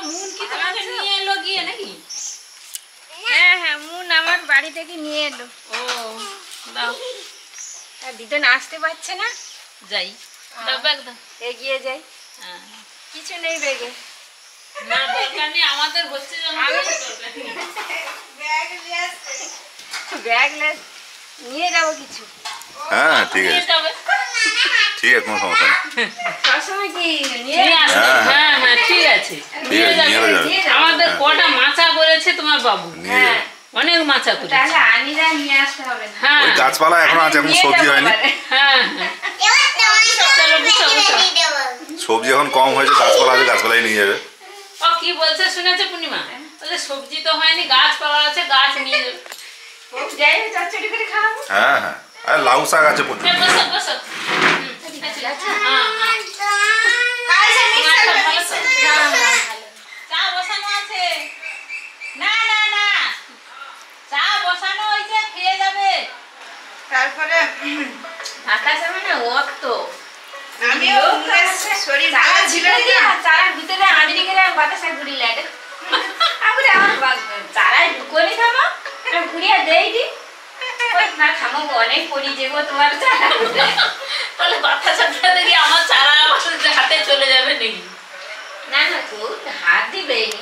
Moon কি তোমাকে নিয়ে এলো গিয়ে নাকি? হ্যাঁ হ্যাঁ, মুন আমার বাড়ি থেকে নিয়ে এলো। ও দাও। আর দিদন আসতে পারছে না, যাই দাও, ব্যাগ দাও। এগিয়ে যাই। হ্যাঁ, কিছু নেই ব্যাগে। না দরকার নেই, আমাদের হচ্ছে ব্যাগ নিয়ে যাবো কিছু। হ্যাঁ ঠিক আছে, ঠিক আছে, কোনো সমস্যা নেই। সবসময় কি নিয়ে আসবে? হ্যাঁ হ্যাঁ ঠিক আছে, নিয়ে যাবে। আমাদের কটা মাছা করেছে তোমার বাবু, অনেক মাছা করেছে। তাহলে আনিরা নিয়ে আসতে হবে না। হ্যাঁ ওই গাছপালা এখনো আছে, এখন সবজি হয়নি। হ্যাঁ হ্যাঁ, চলো বুঝো বুঝো। সবজি এখন কম হয়েছে, গাছপালা আছে, গাছপালাই নিয়ে যাবে। ও কি বলছে শুনেছে পূর্ণিমা? বলছে সবজি তো হয়নি, গাছপালা আছে, গাছ নিয়ে যাবে। যাই চচ্চড়ি করে খাওয়াবো। হ্যাঁ হ্যাঁ, আর লাউ শাক আছে প্রচুর। বসো বসো। হ্যাঁ হ্যাঁ, চা বসানো আছে। না না না, চা বসানো হয়েছে, খেয়ে যাবে। তারপরে ঢাকা যাবে না, ওর তো আমিও শরীর ভালো ছিল না, চারার ভিতরে আমেরিকার বাতাসা ঘুরিলে আমার চারাই ঢুকনি থামো, ঘুরিয়ে দেই দি না থামো, অনেক পড়ি যে গো তোমার চারা। তাহলে বাতাসা দেখি আমার চারা হাতে চলে যাবে নাকি? না না, তো হাত দিবেনি,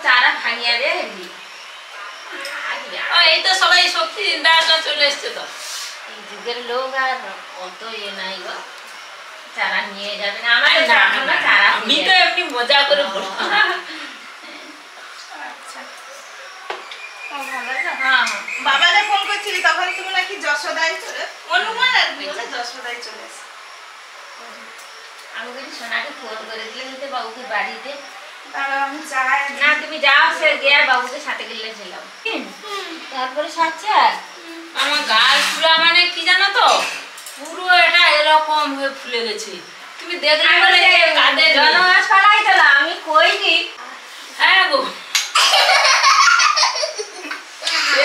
চারা ভাঙিয়ে দেয়। এই তো সবাই শক্তি চিন্তা চলে এসছে তো। এই যুগের লোক আর অত নাই গো, চারা নিয়ে যাবে না। আমার চারা আমি তো এমনি মজা করে বলবো। বাবাকে ফোন করছিলি তখন তুমি নাকি যশোদায় চলে, অনুমান আর কি বলে যশোদায় চলে এসে। আমি বলি সোনাকে ফোন করে দিলে নিতে বাবুকে বাড়িতে। তারপর আমি চাই না তুমি যাও, সে গিয়ে বাবুকে সাথে গেলে ছিলাম। তারপরে সাচ্চার আমার গাল ফুলা মানে কি জানো তো, পুরো এটা এরকম হয়ে ফুলে গেছে। তুমি দেখলে বলে কাদের জনমাস পালাই তো, আমি কইনি। হ্যাঁ গো,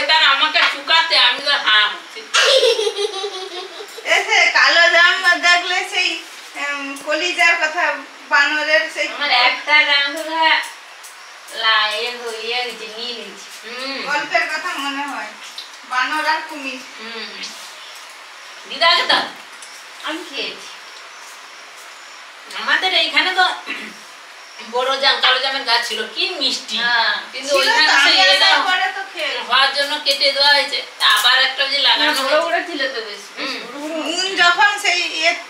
তার আমাকে চুকাতে আমি তো হ্যাঁ এসে কালো জাম দেখলে সেই কলিজার কথা, বানরের সেই আমার একটা গান্ধুরা ইয়ে গেছে, নিয়ে নিয়েছি। গল্পের কথা মনে হয়, বানর আর কুমির। দিদাকে তো আমি খেয়েছি। আমাদের এইখানে তো বড় জাম, কালো জামের গাছ ছিল, কি মিষ্টি। কিন্তু ওইখানে সেই এটা হওয়ার জন্য কেটে দেওয়া হয়েছে, আবার একটা যে লাগানো ছিল তো বেশ। মুন যখন সেই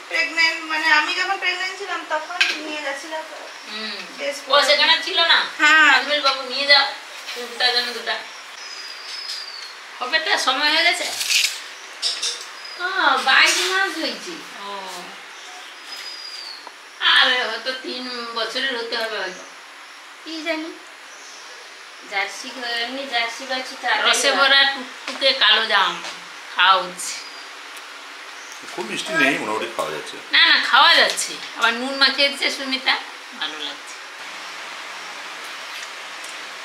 প্রেগনেন্ট, মানে আমি যখন প্রেগনেন্ট ছিলাম তখন নিয়ে গেছিলাম। ও সেখানে ছিল না? হ্যাঁ, আজমের বাবু নিয়ে যাও, দুটার জন্য দুটা হবে। তো সময় হয়ে গেছে। 22 মাস হয়েছে। ও আর হয়তো 3 বছরের হতে হবে হয়তো, কি জানি। জার্সি এমনি জার্সি বাচ্চি রসে ভরা টুকটুকে কালো জাম খাওয়া উচিত। খুব মিষ্টি নেই, মোটামুটি খাওয়া যাচ্ছে। না না, খাওয়া যাচ্ছে। আবার নুন মাখিয়ে দিচ্ছে সুমিতা, ভালো লাগছে।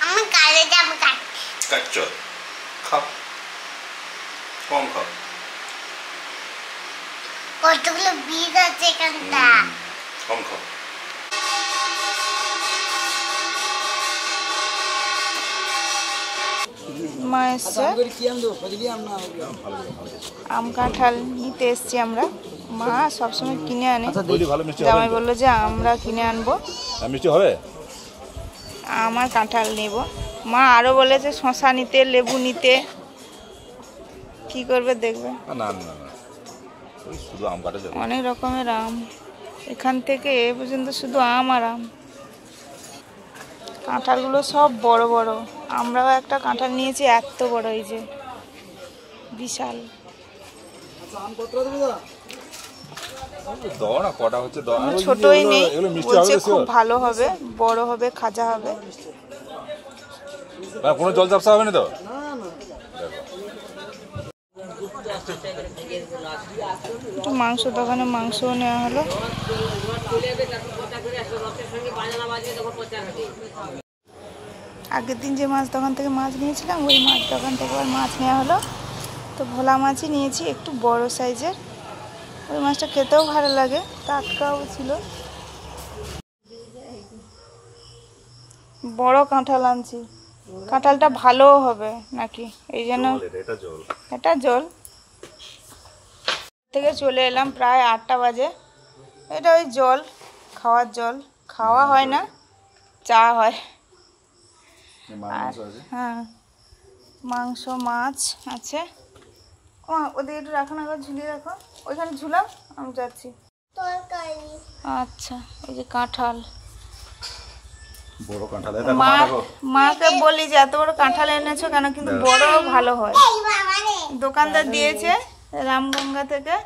আমি কালো জাম কাচ্চ খাও, কম খাও। কতগুলো বীজ আছে এখানটা, কম খাও। মা এসছে, আম কাঁঠাল নিতে এসছি আমরা। মা সবসময় কিনে আনে, জামাই বললো যে আমরা কিনে আনবো, মিষ্টি হবে। আমার কাঁঠাল নেব। মা আরো বলেছে শশা নিতে, লেবু নিতে, কি করবে দেখবে। না না না, ওই শুধু আম কাটা যাবে। অনেক রকমের আম, এখান থেকে এ পর্যন্ত শুধু আম আর আম। কাঁঠালগুলো সব বড় বড়, আমরাও একটা কাঁঠাল নিয়েছি এত বড়, এই যে বিশাল। ছোটই নেই, বলছে খুব ভালো হবে, বড় হবে, খাজা হবে। কোনো জল ঝাপসা হবে না তো? একটু মাংস দোকানে মাংসও নেওয়া হলো। আগের দিন যে মাছ দোকান থেকে মাছ নিয়েছিলাম, ওই মাছ দোকান থেকে আবার মাছ নেওয়া হলো। তো ভোলা মাছই নিয়েছি, একটু বড় সাইজের। ওই মাছটা খেতেও ভালো লাগে, টাটকাও ছিল। বড় কাঁঠাল আনছি, কাঁঠালটা ভালোও হবে নাকি এই জন্য। এটা জল থেকে চলে এলাম প্রায় 8টা বাজে। এটা ওই জল, খাওয়ার জল, খাওয়া হয় না, চা হয়। হ্যাঁ, মাংস মাছ আছে। ওদের একটু রাখো না, ঝুলিয়ে রাখো, ওইখানে ঝুলাও, আমি যাচ্ছি। আচ্ছা, এই যে কাঁঠাল, বড় কাঁঠাল। মাকে বলি যে এত বড় কাঁঠাল এনেছো কেন, কিন্তু বড় ভালো হয়। দোকানদার দিয়েছে রামগঙ্গা থেকে,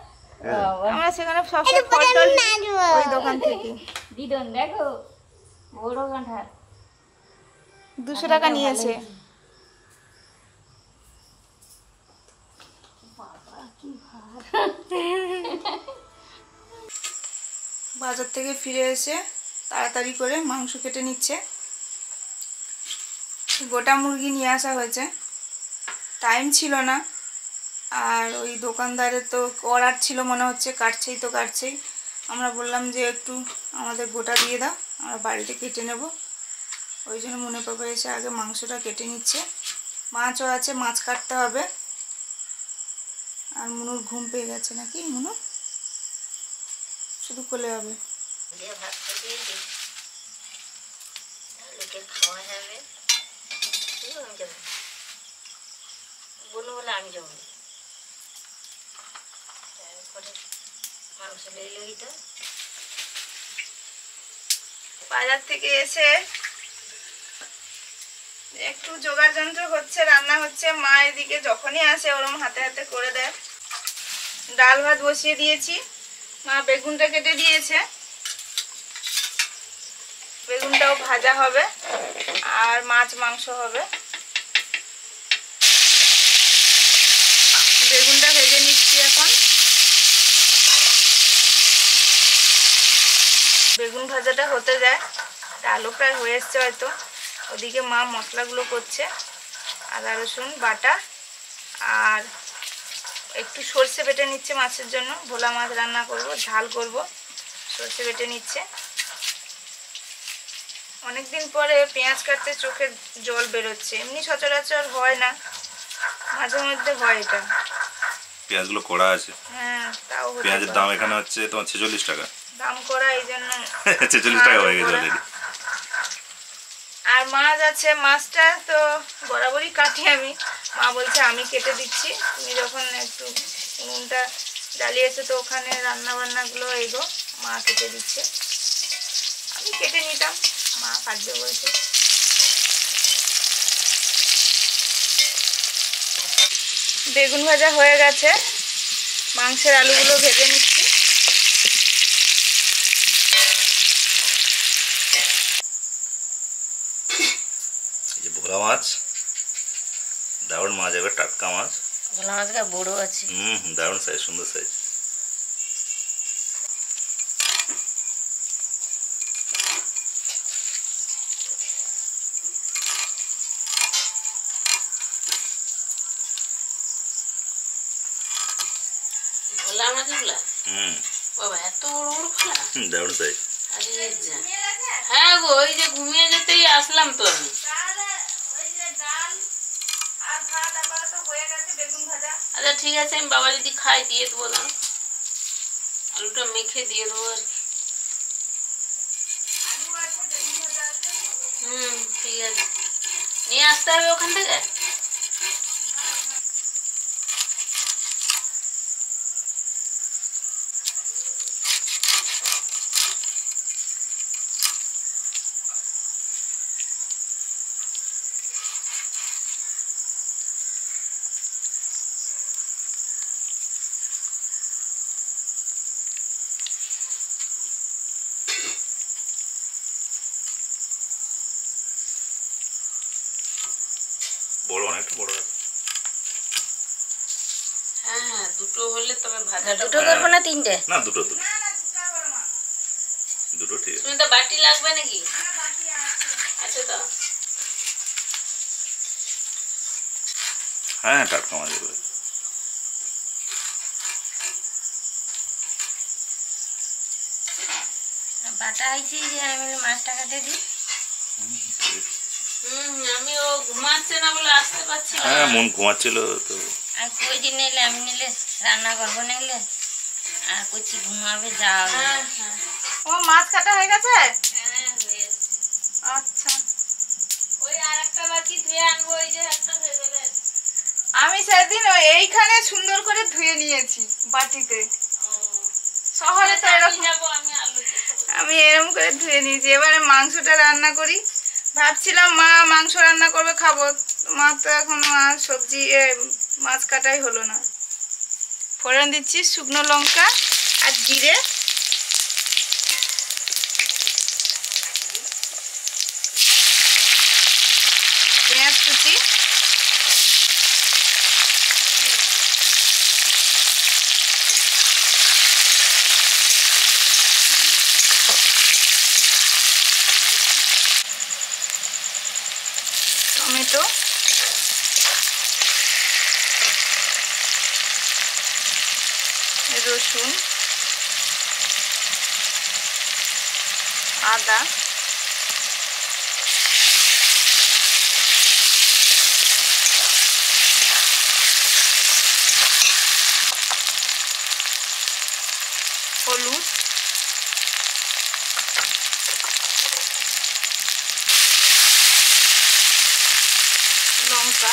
আমরা সেখানে সবসময় ফল টল ওই দোকান থেকে। দিদন দেখো বড় কাঁঠাল, 200 টাকা নিয়েছে। বাজার থেকে ফিরে এসে তাড়াতাড়ি করে মাংস কেটে নিচ্ছে। গোটা মুরগি নিয়ে আসা হয়েছে, টাইম ছিল না। আর ওই দোকানদারের তো অর্ডার ছিল মনে হচ্ছে, কাটছেই তো কাটছেই। আমরা বললাম যে একটু আমাদের গোটা দিয়ে দাও, আমরা বাড়িতে কেটে নেব। ওই জন্য মনে পাপা এসে আগে মাংসটা কেটে নিচ্ছে। মাছও আছে, মাছ কাটতে হবে। আর মুনুর ঘুম পেয়ে গেছে নাকি, মুনু শুধু কোলে হবে। খাওয়া যাবে বলবো বলে আমি যাবো, তারপরে মাংস লেগে। বাজার থেকে এসে একটু জোগাড় যন্ত্র হচ্ছে, রান্না হচ্ছে। মা এদিকে যখনই আসে ওরম হাতে হাতে করে দেয়। ডাল ভাত বসিয়ে দিয়েছি, মা বেগুনটা কেটে দিয়েছে, বেগুনটাও ভাজা হবে, আর মাছ মাংস হবে। বেগুনটা ভেজে নিচ্ছি এখন। বেগুন ভাজাটা হতে যায়, ডালও প্রায় হয়ে এসছে হয়তো। ওদিকে মা মশলাগুলো করছে, আদা রসুন বাটা, আর একটু সর্ষে বেটে নিচ্ছে মাছের জন্য। ভোলা মাছ রান্না করব, ঝাল করব, সর্ষে বেটে নিচ্ছে। অনেকদিন পরে পেঁয়াজ কাটতে চোখে জল বেরোচ্ছে, এমনি সচরাচর হয় না, মাঝে মধ্যে হয় এটা। পেঁয়াজগুলো কড়া আছে। হ্যাঁ, তাও পেঁয়াজের দাম এখানে হচ্ছে তোমার 46 টাকা। দাম করা, এই জন্য 46 টাকা হয়ে গেছে অলরেডি। আর মাছ আছে, মাছটা তো বরাবরই কাটি আমি। মা বলছে আমি কেটে দিচ্ছি, তুমি যখন একটু উনুনটা জ্বালিয়েছে তো ওখানে রান্না বান্নাগুলো এগো মা কেটে দিচ্ছে। আমি কেটে নিতাম, মা কাটবে বলছে। বেগুন ভাজা হয়ে গেছে, মাংসের আলুগুলো ভেজে নিচ্ছি। ভোলা মাছ, দারুণ মাছ, এবার টাটকা মাছ। ভোলা মাছটা বড় আছে, দারুণ সাইজ, সুন্দর সাইজ। ভোলা মাছগুলা বাবা এত বড় বড় ফোলা, দারুণ সাইজ। হ্যাঁ গো, ওই যে ঘুমিয়ে যেতেই আসলাম তো আমি। আচ্ছা ঠিক আছে, আমি বাবা যদি খাই দিয়ে দেবো না, আলুটা মেখে দিয়ে দেবো আর কি। ঠিক আছে, নিয়ে আসতে হবে ওখান থেকে। বড়, অনেকটা বড় আছে। হ্যাঁ, দুটো হলে তবে ভাজা। দুটো করবো না তিনটে? না, দুটো দুটো দুটো ঠিক আছে। সুমিতা বাটি লাগবে নাকি? আচ্ছা তো, হ্যাঁ টাটকা মাছ এগুলো। বাটা হয়েছে যে আমি মাছটা কাটে দিই। আমি ও ঘুমাচ্ছে না বলে আসতে পারছি না। হ্যাঁ মন ঘুমাচ্ছিল তো। আর কই দিন এলে আমি নিলে রান্না করবো নিলে আর কইছি ঘুমাবে যাও। ও মাছ কাটা হয়ে গেছে? আচ্ছা ওই আরেকটা বাকি ধুয়ে আনবো, ওই যে একটা হয়ে গেলে। আমি সেদিন এইখানে সুন্দর করে ধুয়ে নিয়েছি বাটিতে। শহরে তো এরকম যাবো আমি আলু। আমি এরকম করে ধুয়ে নিয়েছি। এবারে মাংসটা রান্না করি। ভাবছিলাম মা মাংস রান্না করবে খাবো, মা তো এখনো আর সবজি মাছ কাটাই হলো না। ফোড়ন দিচ্ছি শুকনো লঙ্কা আর জিরে, পেঁয়াজ কুচি, টমেটো, রসুন, আদা, হলুদ, লঙ্কা,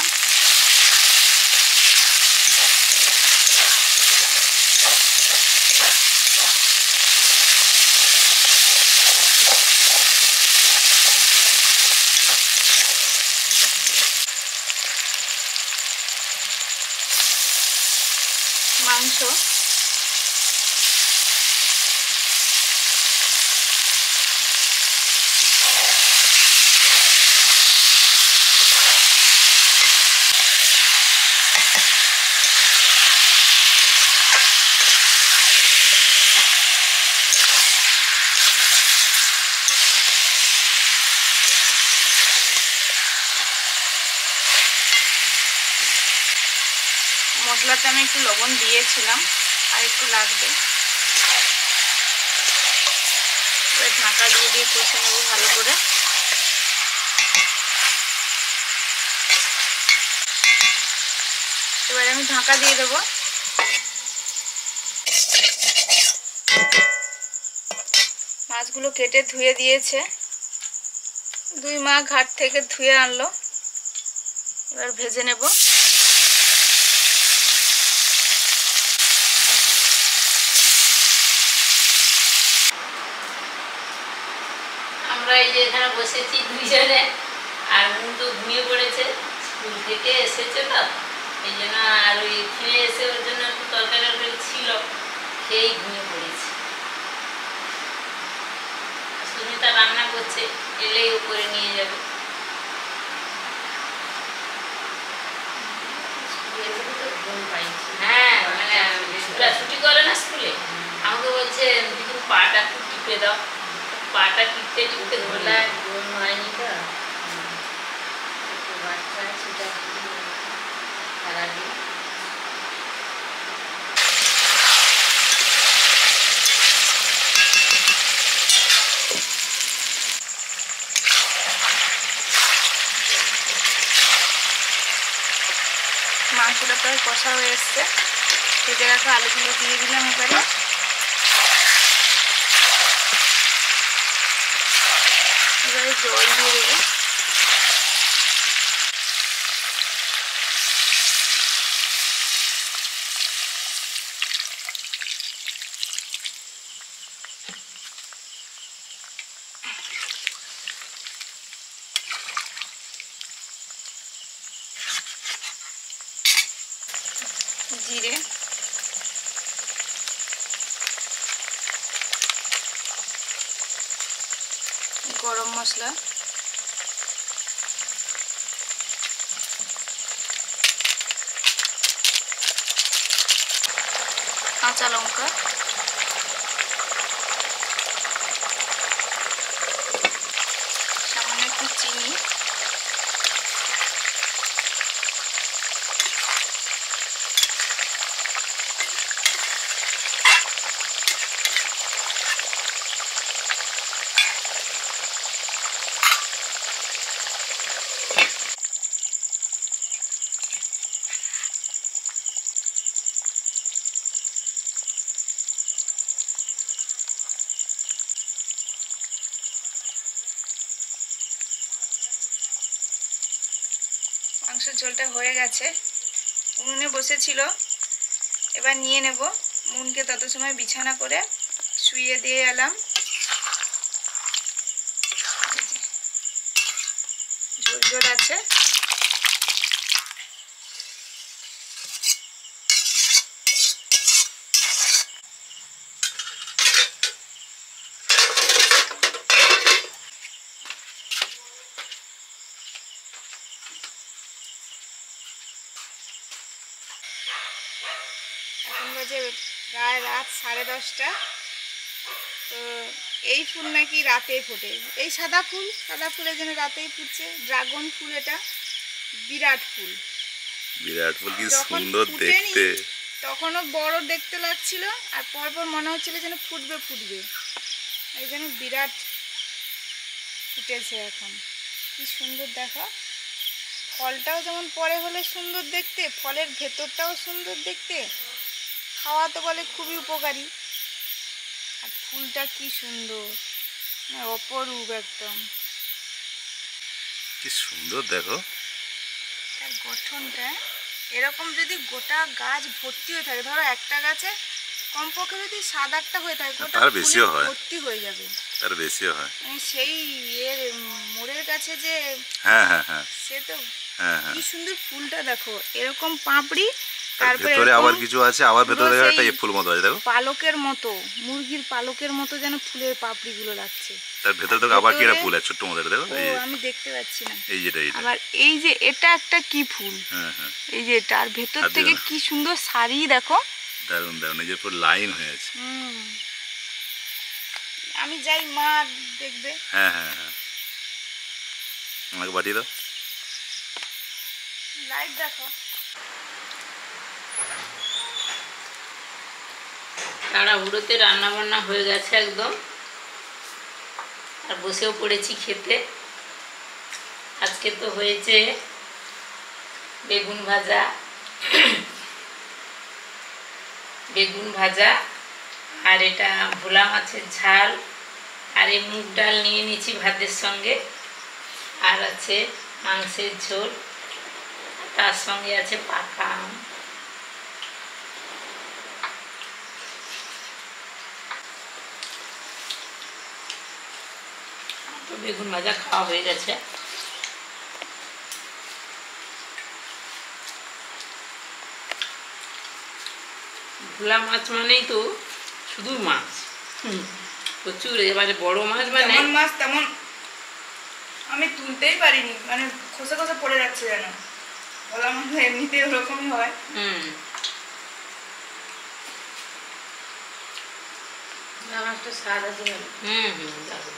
মাংস, মশলাতে আমি একটু লবণ দিয়েছিলাম আর একটু লাগবে। এবার ঢাকা দিয়ে দিয়ে কষে নেবো ভালো করে। এবার আমি ঢাকা দিয়ে দেবো। মাছগুলো কেটে ধুয়ে দিয়েছে, 2 মা ঘাট থেকে ধুয়ে আনলো। এবার ভেজে নেব। আমরা এই যে এখানে বসেছি দুইজনে, আর মুন তো ঘুমিয়ে পড়েছে, স্কুল থেকে এসেছে তো এই জন্য। আর ওই খেয়ে এসে ওর জন্য একটু তরকারি ছিল, খেয়েই ঘুমিয়ে পড়েছি। সুমিতা রান্না করছে, এলেই ও করে নিয়ে যাবে। হ্যাঁ মানে ছুটি করে না স্কুলে, আমাকে বলছে দিদি পাটা একটু টিপে দাও। পাটা টিপতে টিপতে ধরলাম, ঘুম হয়নি তো বাচ্চা সেটা সারাদিন। মাংসটা প্রায় কষা হয়ে এসছে, ভেজে রাখা আলুগুলো দিয়ে দিলাম এবারে। এবারে জল দিয়ে দেবো। জিরে, গরম মশলা, কাঁচা লঙ্কা, সামান্য একটু চিনি, মাংসের ঝোলটা হয়ে গেছে, উনুনে বসেছিল, এবার নিয়ে নেব। মুনকে তত সময় বিছানা করে শুইয়ে দিয়ে এলাম। ঝোল ঝোল আছে। এখন বাজে প্রায় রাত 10:30। তো এই ফুল নাকি রাতে ফোটে, এই সাদা ফুলের জন্য রাতেই ফুটছে। ড্রাগন ফুল, এটা বিরাট ফুল। বিরাট ফুল কি যখন সুন্দর ফুটেনি, দেখতে। তখনও বড় দেখতে লাগছিল, আর পরপর মনে হচ্ছিল যেন ফুটবে। এই জন্য বিরাট ফুটেছে এখন। কি সুন্দর দেখো, ফলটাও যেমন পরে হলে সুন্দর দেখতে, ফলের ভেতরটাও সুন্দর দেখতে, খাওয়া তো বলে খুবই উপকারী। আর ফুলটা কি সুন্দর, মানে অপরূপ একদম। কি সুন্দর দেখো। তার গঠনটা এরকম, যদি গোটা গাছ ভর্তি হয়ে থাকে, ধরো একটা গাছে কমপক্ষে যদি 7-8টা হয়ে থাকে, গোটা তার বেশিও ফুলে হয়। ভর্তি হয়ে যাবে। তার বেশিও হয়। মানে সেই এর মোড়ের কাছে যে, হ্যাঁ হ্যাঁ হ্যাঁ সে তো হ্যাঁ হ্যাঁ। কি সুন্দর ফুলটা দেখো, এরকম পাপড়ি, তার তারপরে ভেতরে আবার এরকম কিছু আছে, আবার ভেতরে পুরো দেখো একটা সেই ফুল মতো আছে দেখো। পালকের মতো, মুরগির পালকের মতো যেন ফুলের পাপড়িগুলো লাগছে। তার ভেতরে দেখো আবার কি একটা ফুল আছে ছোট্ট মতো, এটা দেখো। ও, এই যে, আমি দেখতে পাচ্ছি না। এই যেটা এইটা। আবার এই যে এটা একটা কি ফুল, হ্যাঁ হ্যাঁ, এই যে তার ভেতর আর থেকে দেখো। কি সুন্দর সারি দেখো। দারুণ দারুণ, এই যে পুরো লাইন হয়ে আছে। আমি যাই, মা দেখবে। হ্যাঁ হ্যাঁ হ্যাঁ, আমাকে পাঠিয়ে দাও। লাইট দেখো। তাড়াহুড়োতে রান্না বান্না হয়ে গেছে একদম, আর বসেও পড়েছি খেতে। আজকে তো হয়েছে বেগুন ভাজা, আর এটা ভোলা মাছের ঝাল, আর এই মুগ ডাল নিয়ে নিয়েছি ভাতের সঙ্গে, আর আছে মাংসের ঝোল, তার সঙ্গে আছে পাকা আম। তো বেগুন ভাজা খাওয়া হয়ে গেছে। ভোলা মাছ মানেই তো শুধু মাছ, প্রচুর। এবারে বড় মাছ মানে যেমন মাছ তেমন আমি তুলতেই পারিনি, মানে খসে খসে পড়ে যাচ্ছে যেন। ভোলা মাছ এমনিতে ওরকমই হয়। মাছটা স্বাদ আছে ভালো। দারুণ।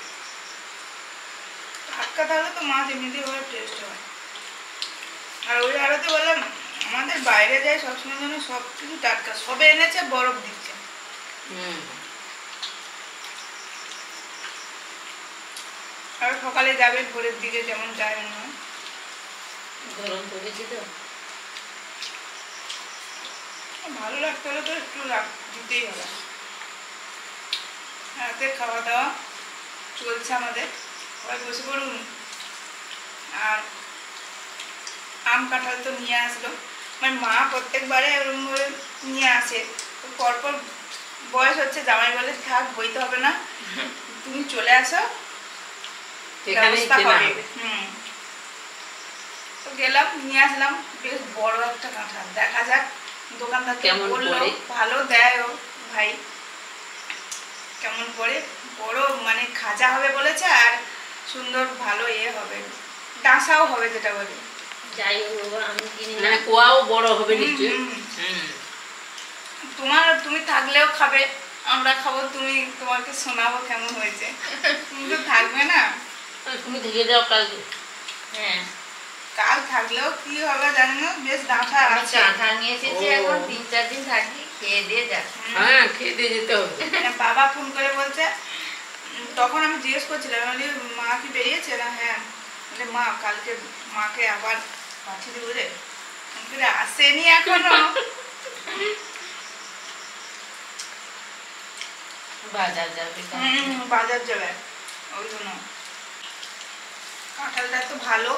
টাটকা থাকলে তো মাছ এমনিতেই ভালো টেস্ট হয়। আর ওই আড়তে বললাম, আমাদের বাইরে যায় সবসময় যেন সব কিছু টাটকা, সবে এনেছে, বরফ দিচ্ছে। আর সকালে যাবে ভোরের দিকে, যেমন যায় মনে হয়। গরম পড়েছে তো, ভালো লাগতে হলে তো একটু দিতেই হবে। রাতে খাওয়া দাওয়া চলছে আমাদের, সবাই বসে পড়ুন। আর আম কাঁঠাল তো নিয়ে আসলো, আমার মা প্রত্যেকবারে এরকম করে নিয়ে আসে। তো পরপর বয়স হচ্ছে, জামাই বলে থাক বইতে হবে না, তুমি চলে আসো, ব্যবস্থা হবে। তো গেলাম, নিয়ে আসলাম বেশ বড় একটা কাঁঠাল। দেখা যাক, দোকানদারকে বললো ভালো দেয় ও ভাই, কেমন করে বড়, মানে খাজা হবে বলেছে, আর সুন্দর ভালো হবে, ডাঁসাও হবে যেটা বলে। যাই হোক আমি কিনে মানে কোয়াও বড় হবে নিশ্চয়ই। তুমি থাকলেও খাবে, আমরা খাবো, তোমাকে শোনাবো কেমন হয়েছে। তুমি তো থাকবে না। তুমি থেকে যাও কালকে। হ্যাঁ, কাল থাকলেও কি হবে জানি না, বেশ ডাঁটা আছে। ডাঁটা নিয়ে এসেছি, এখন 3-4 দিন থাকি, খেয়ে দিয়ে যা। হ্যাঁ, খেয়ে দিয়ে যেতে হবে। বাবা ফোন করে বলছে, তখন আমি জিজ্ঞেস করছিলাম, বলি মা কি বেরিয়েছে না? হ্যাঁ। বলে মা কালকে মাকে আবার পাঠিয়ে দেবো রে, আসেনি এখনো। বাজার যাবে। বাজার যাবে, ওই জন্য। কাঁঠালটা তো ভালো,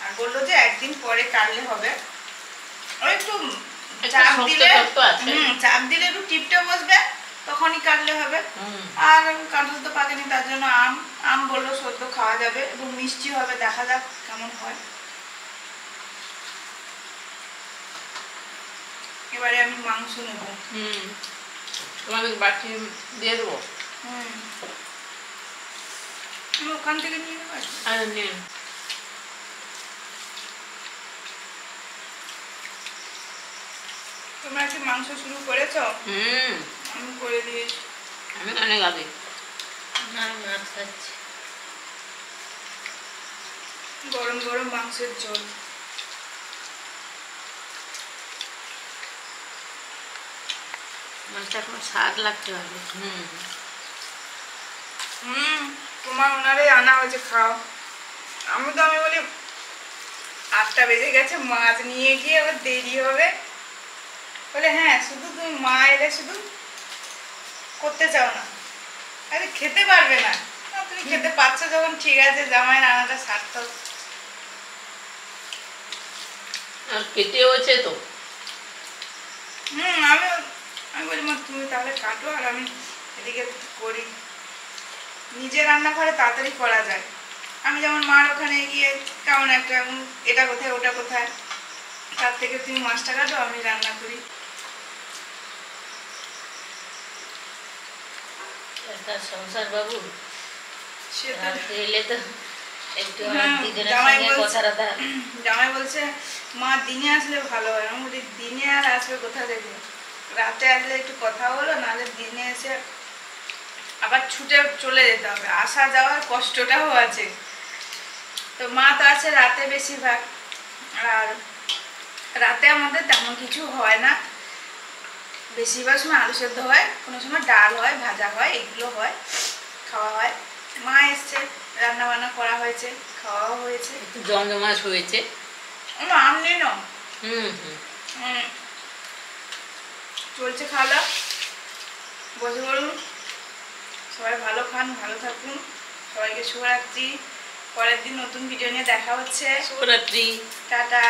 আর বললো যে একদিন পরে কাটলে হবে, ওই একটু একটু চাপ শক্ত দিলে শক্ত আছে। চাপ দিলে একটু টিপটা বসবে, তখনই কাটলে হবে। হুম। আর কাঁঠাল তো পাকেনি, তার জন্য আম বললো সদ্য খাওয়া যাবে এবং মিষ্টি হবে, দেখা যাক কেমন হয়। এবারে আমি মাংস নেব। তোমাদের বাটি দিয়ে দেবো। আমি ওখান থেকে নিয়ে নেবো। আর নিন। তোমরা কি মাংস শুরু করেছো? হুম। আমি করে দিয়েছি। আমি অনেক আগে। না মাছ খাচ্ছি। গরম গরম মাংসের ঝোল। মাছটা এখন স্বাদ লাগতে হবে। তোমার ওনারে আনা হয়েছে, খাও। আমি বলি 8টা বেজে গেছে, মাছ নিয়ে গিয়ে আবার দেরি হবে। বলে হ্যাঁ, শুধু তুমি মা এলে শুধু করতে চাও না, আরে খেতে পারবে না। তুমি খেতে পারছো যখন ঠিক আছে, জামাই রান্নাটা সার্থক। আর কেটে হচ্ছে তো। আমি বলি মা তুমি তাহলে কাটো, আর আমি এদিকে করি। নিজে রান্না করে তাড়াতাড়ি করা যায়। আমি যেমন মার ওখানে গিয়ে কেমন একটা এটা কোথায় ওটা কোথায়, তার থেকে তুমি মাছটা কাটো, আমি রান্না করি। একটা সংসার বাবু সে তো রাতে এলে তো একটু দিদিনের জামাই সঙ্গে বলছে, কথা জামাই বলছে মা দিনে আসলে ভালো হয়। আমি বলি দিনে আর আসবে কোথা থেকে, রাতে আসলে একটু কথা বলো, নাহলে দিনে এসে আবার ছুটে চলে যেতে হবে, আসা যাওয়ার কষ্টটাও আছে। তো মা তো আছে রাতে বেশিরভাগ, আর রাতে আমাদের তেমন কিছু হয় না। বেশিরভাগ সময় আলু সেদ্ধ হয়, কোনো সময় ডাল হয়, ভাজা হয়, এগুলো হয়, খাওয়া হয়। মা এসছে, রান্না বান্না করা হয়েছে, খাওয়াও হয়েছে, একটু জমজমাট হয়েছে। আম নেই না। চলছে খাওয়া, বসে বলুন। সবাই ভালো খান, ভালো থাকুন, সবাইকে শুভরাত্রি। পরের দিন নতুন ভিডিও নিয়ে দেখা হচ্ছে। শুভরাত্রি। টাটা।